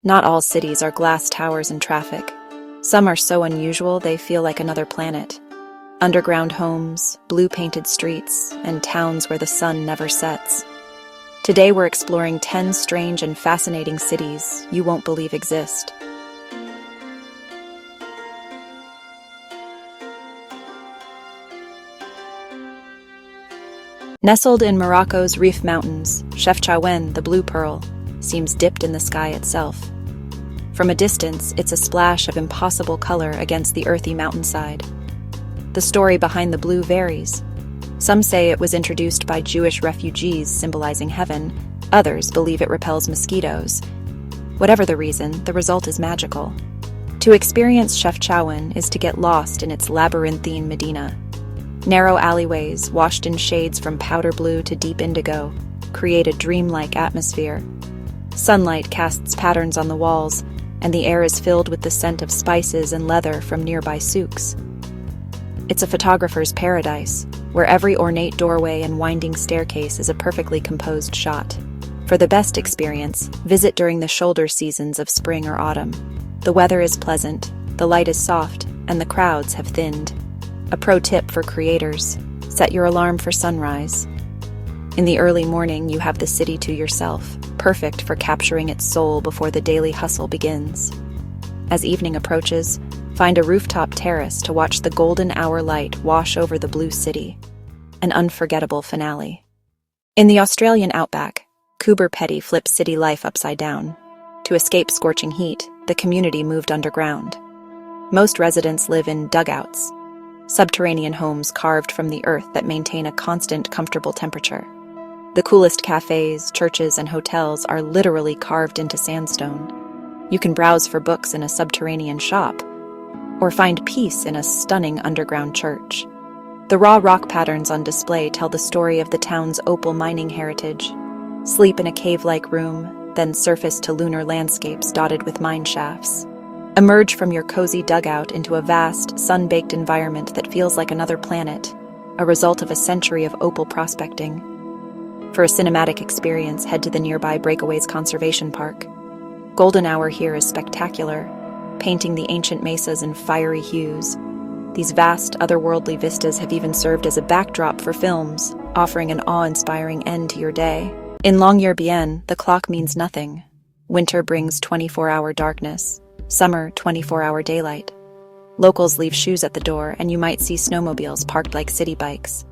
Not all cities are glass towers and traffic. Some are so unusual they feel like another planet. Underground homes, blue-painted streets, and towns where the sun never sets. Today we're exploring 10 strange and fascinating cities you won't believe exist. Nestled in Morocco's Rif Mountains, Chefchaouen, the blue pearl, seems dipped in the sky itself. From a distance, it's a splash of impossible color against the earthy mountainside. The story behind the blue varies. Some say it was introduced by Jewish refugees symbolizing heaven. Others believe it repels mosquitoes. Whatever the reason, the result is magical. To experience Chefchaouen is to get lost in its labyrinthine Medina. Narrow alleyways, washed in shades from powder blue to deep indigo, create a dreamlike atmosphere. Sunlight casts patterns on the walls, and the air is filled with the scent of spices and leather from nearby souks. It's a photographer's paradise, where every ornate doorway and winding staircase is a perfectly composed shot. For the best experience, visit during the shoulder seasons of spring or autumn. The weather is pleasant, the light is soft, and the crowds have thinned. A pro tip for creators: set your alarm for sunrise. In the early morning, you have the city to yourself, perfect for capturing its soul before the daily hustle begins. As evening approaches, find a rooftop terrace to watch the golden hour light wash over the blue city. An unforgettable finale. In the Australian outback, Coober Pedy flips city life upside down. To escape scorching heat, the community moved underground. Most residents live in dugouts, subterranean homes carved from the earth that maintain a constant, comfortable temperature. The coolest cafes, churches, and hotels are literally carved into sandstone. You can browse for books in a subterranean shop, or find peace in a stunning underground church. The raw rock patterns on display tell the story of the town's opal mining heritage. Sleep in a cave-like room, then surface to lunar landscapes dotted with mine shafts. Emerge from your cozy dugout into a vast, sun-baked environment that feels like another planet, a result of a century of opal prospecting. For a cinematic experience, head to the nearby Breakaways Conservation Park. Golden hour here is spectacular, painting the ancient mesas in fiery hues. These vast, otherworldly vistas have even served as a backdrop for films, offering an awe-inspiring end to your day. In Longyearbyen, the clock means nothing. Winter brings 24-hour darkness. Summer, 24-hour daylight. Locals leave shoes at the door, and you might see snowmobiles parked like city bikes.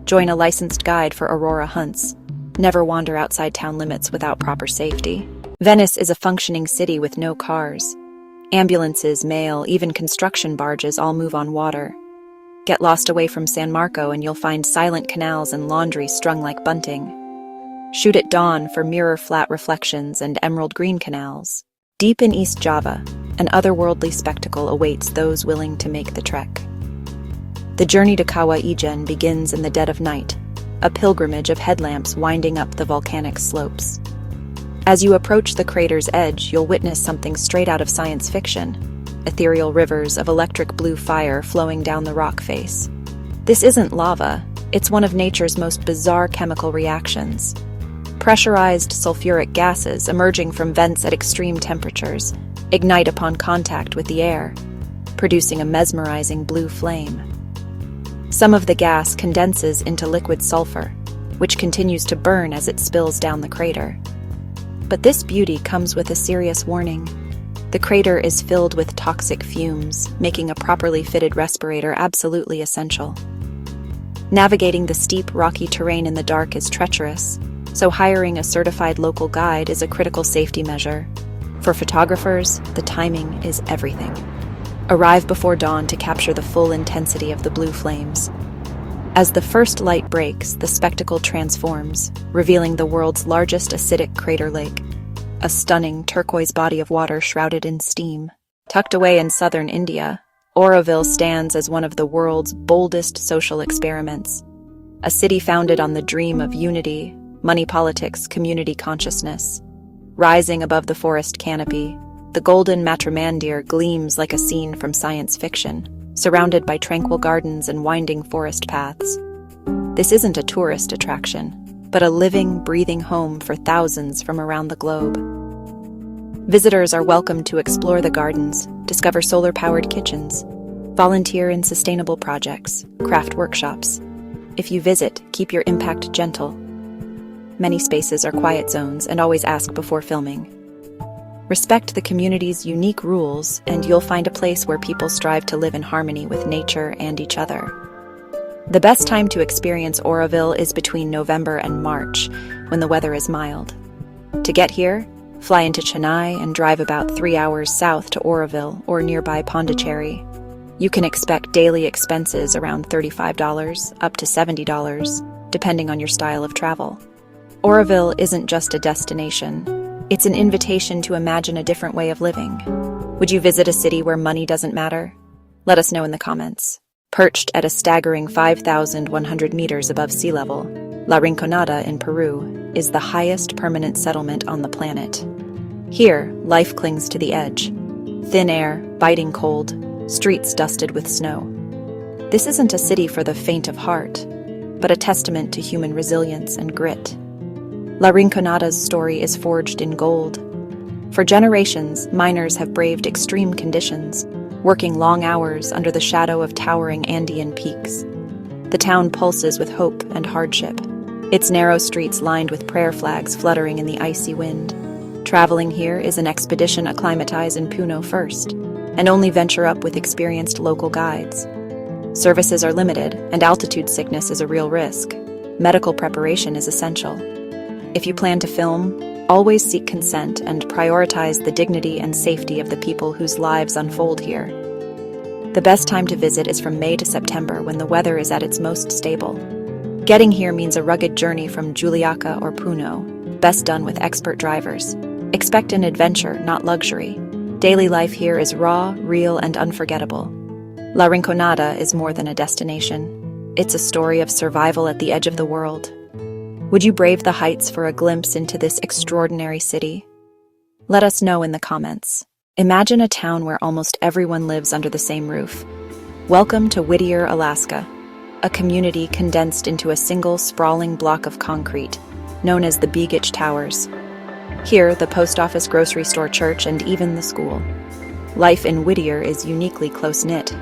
Join a licensed guide for Aurora hunts. Never wander outside town limits without proper safety. Venice is a functioning city with no cars. Ambulances, mail, even construction barges all move on water. Get lost away from San Marco and you'll find silent canals and laundry strung like bunting. Shoot at dawn for mirror-flat reflections and emerald green canals. Deep in East Java, an otherworldly spectacle awaits those willing to make the trek. The journey to Kawah Ijen begins in the dead of night, a pilgrimage of headlamps winding up the volcanic slopes. As you approach the crater's edge, you'll witness something straight out of science fiction: ethereal rivers of electric blue fire flowing down the rock face. This isn't lava, it's one of nature's most bizarre chemical reactions. Pressurized sulfuric gases emerging from vents at extreme temperatures ignite upon contact with the air, producing a mesmerizing blue flame. Some of the gas condenses into liquid sulfur, which continues to burn as it spills down the crater. But this beauty comes with a serious warning. The crater is filled with toxic fumes, making a properly fitted respirator absolutely essential. Navigating the steep, rocky terrain in the dark is treacherous, so hiring a certified local guide is a critical safety measure. For photographers, the timing is everything. Arrive before dawn to capture the full intensity of the blue flames. As the first light breaks, the spectacle transforms, revealing the world's largest acidic crater lake, a stunning turquoise body of water shrouded in steam. Tucked away in southern India, Auroville stands as one of the world's boldest social experiments, a city founded on the dream of unity, money politics, community consciousness. Rising above the forest canopy, the golden Matmata gleams like a scene from science fiction, surrounded by tranquil gardens and winding forest paths. This isn't a tourist attraction, but a living, breathing home for thousands from around the globe. Visitors are welcome to explore the gardens, discover solar-powered kitchens, volunteer in sustainable projects, craft workshops. If you visit, keep your impact gentle. Many spaces are quiet zones and always ask before filming. Respect the community's unique rules, and you'll find a place where people strive to live in harmony with nature and each other. The best time to experience Auroville is between November and March, when the weather is mild. To get here, fly into Chennai and drive about 3 hours south to Auroville or nearby Pondicherry. You can expect daily expenses around $35 up to $70, depending on your style of travel. Auroville isn't just a destination. It's an invitation to imagine a different way of living. Would you visit a city where money doesn't matter? Let us know in the comments. Perched at a staggering 5,100 meters above sea level, La Rinconada in Peru is the highest permanent settlement on the planet. Here, life clings to the edge. Thin air, biting cold, streets dusted with snow. This isn't a city for the faint of heart, but a testament to human resilience and grit. La Rinconada's story is forged in gold. For generations, miners have braved extreme conditions, working long hours under the shadow of towering Andean peaks. The town pulses with hope and hardship, its narrow streets lined with prayer flags fluttering in the icy wind. Traveling here is an expedition acclimatize in Puno first, and only venture up with experienced local guides. Services are limited, and altitude sickness is a real risk. Medical preparation is essential. If you plan to film, always seek consent and prioritize the dignity and safety of the people whose lives unfold here. The best time to visit is from May to September, when the weather is at its most stable. Getting here means a rugged journey from Juliaca or Puno, best done with expert drivers. Expect an adventure, not luxury. Daily life here is raw, real, and unforgettable. La Rinconada is more than a destination. It's a story of survival at the edge of the world. Would you brave the heights for a glimpse into this extraordinary city? Let us know in the comments. Imagine a town where almost everyone lives under the same roof. Welcome to Whittier, Alaska, a community condensed into a single sprawling block of concrete, known as the Begich Towers. Here, the post office, grocery store, church, and even the school. Life in Whittier is uniquely close-knit.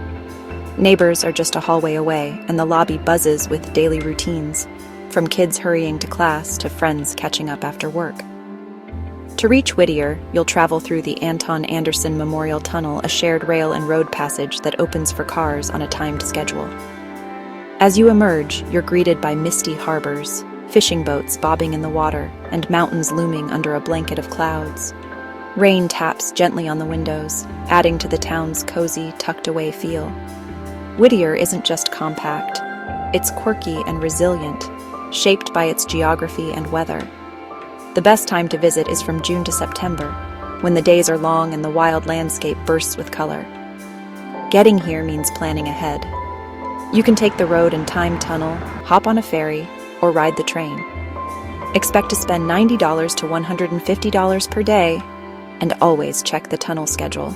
Neighbors are just a hallway away, and the lobby buzzes with daily routines, from kids hurrying to class to friends catching up after work. To reach Whittier, you'll travel through the Anton Anderson Memorial Tunnel, a shared rail and road passage that opens for cars on a timed schedule. As you emerge, you're greeted by misty harbors, fishing boats bobbing in the water, and mountains looming under a blanket of clouds. Rain taps gently on the windows, adding to the town's cozy, tucked-away feel. Whittier isn't just compact. It's quirky and resilient, shaped by its geography and weather. The best time to visit is from June to September, when the days are long and the wild landscape bursts with color. Getting here means planning ahead. You can take the road and time tunnel, hop on a ferry, or ride the train. Expect to spend $90 to $150 per day, and always check the tunnel schedule.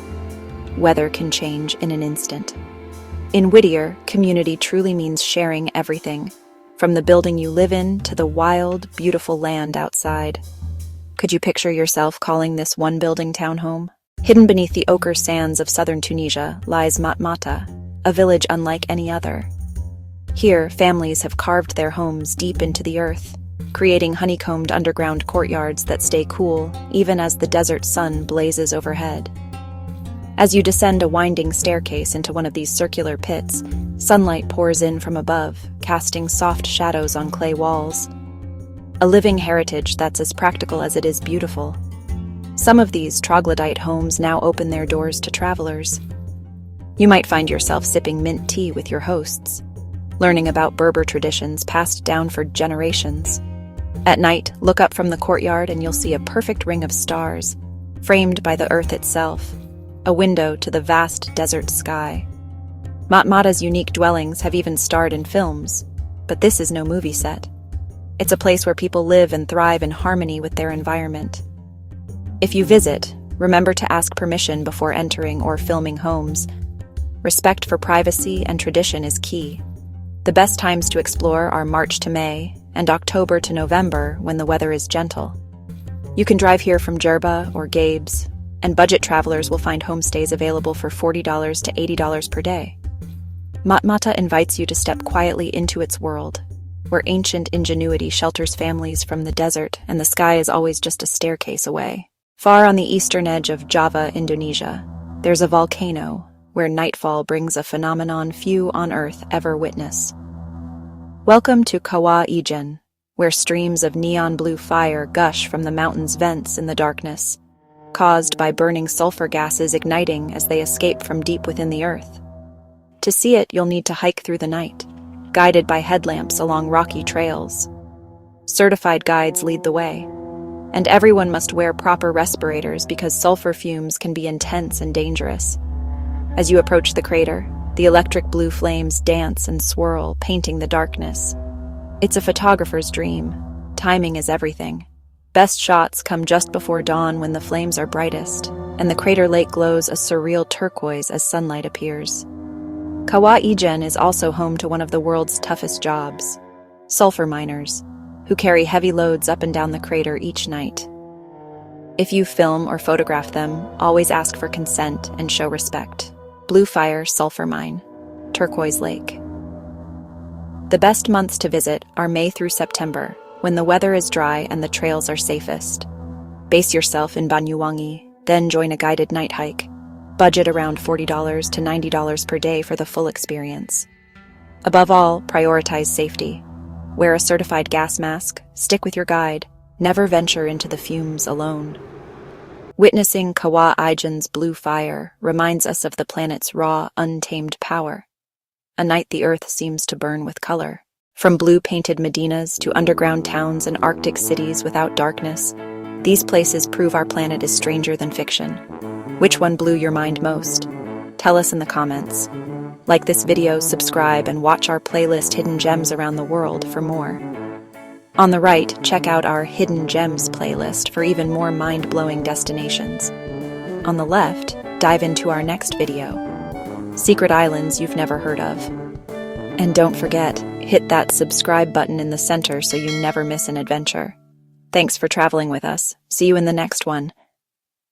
Weather can change in an instant. In Whittier, community truly means sharing everything, from the building you live in to the wild, beautiful land outside. Could you picture yourself calling this one-building town home? Hidden beneath the ochre sands of southern Tunisia lies Matmata, a village unlike any other. Here, families have carved their homes deep into the earth, creating honeycombed underground courtyards that stay cool even as the desert sun blazes overhead. As you descend a winding staircase into one of these circular pits, sunlight pours in from above, casting soft shadows on clay walls. A living heritage that's as practical as it is beautiful. Some of these troglodyte homes now open their doors to travelers. You might find yourself sipping mint tea with your hosts, learning about Berber traditions passed down for generations. At night, look up from the courtyard and you'll see a perfect ring of stars, framed by the earth itself, a window to the vast desert sky. Matmata's unique dwellings have even starred in films, but this is no movie set. It's a place where people live and thrive in harmony with their environment. If you visit, remember to ask permission before entering or filming homes. Respect for privacy and tradition is key. The best times to explore are March to May and October to November when the weather is gentle. You can drive here from Djerba or Gabes, and budget travelers will find homestays available for $40 to $80 per day. Matmata invites you to step quietly into its world, where ancient ingenuity shelters families from the desert and the sky is always just a staircase away. Far on the eastern edge of Java, Indonesia, there's a volcano where nightfall brings a phenomenon few on Earth ever witness. Welcome to Kawah, Ijen, where streams of neon blue fire gush from the mountain's vents in the darkness, caused by burning sulfur gases igniting as they escape from deep within the earth. To see it, you'll need to hike through the night, guided by headlamps along rocky trails. Certified guides lead the way, and everyone must wear proper respirators because sulfur fumes can be intense and dangerous. As you approach the crater, the electric blue flames dance and swirl, painting the darkness. It's a photographer's dream. Timing is everything. Best shots come just before dawn when the flames are brightest, and the crater lake glows a surreal turquoise as sunlight appears. Kawah Ijen is also home to one of the world's toughest jobs, sulfur miners, who carry heavy loads up and down the crater each night. If you film or photograph them, always ask for consent and show respect. Blue Fire Sulfur Mine, Turquoise Lake. The best months to visit are May through September, when the weather is dry and the trails are safest. Base yourself in Banyuwangi, then join a guided night hike. Budget around $40 to $90 per day for the full experience. Above all, prioritize safety. Wear a certified gas mask, stick with your guide, never venture into the fumes alone. Witnessing Kawah Ijen's blue fire reminds us of the planet's raw, untamed power. A night the earth seems to burn with color. From blue-painted Medinas to underground towns and Arctic cities without darkness, these places prove our planet is stranger than fiction. Which one blew your mind most? Tell us in the comments. Like this video, subscribe, and watch our playlist Hidden Gems Around the World for more. On the right, check out our Hidden Gems playlist for even more mind-blowing destinations. On the left, dive into our next video, Secret Islands You've Never Heard of. And don't forget, hit that subscribe button in the center so you never miss an adventure. Thanks for traveling with us. See you in the next one.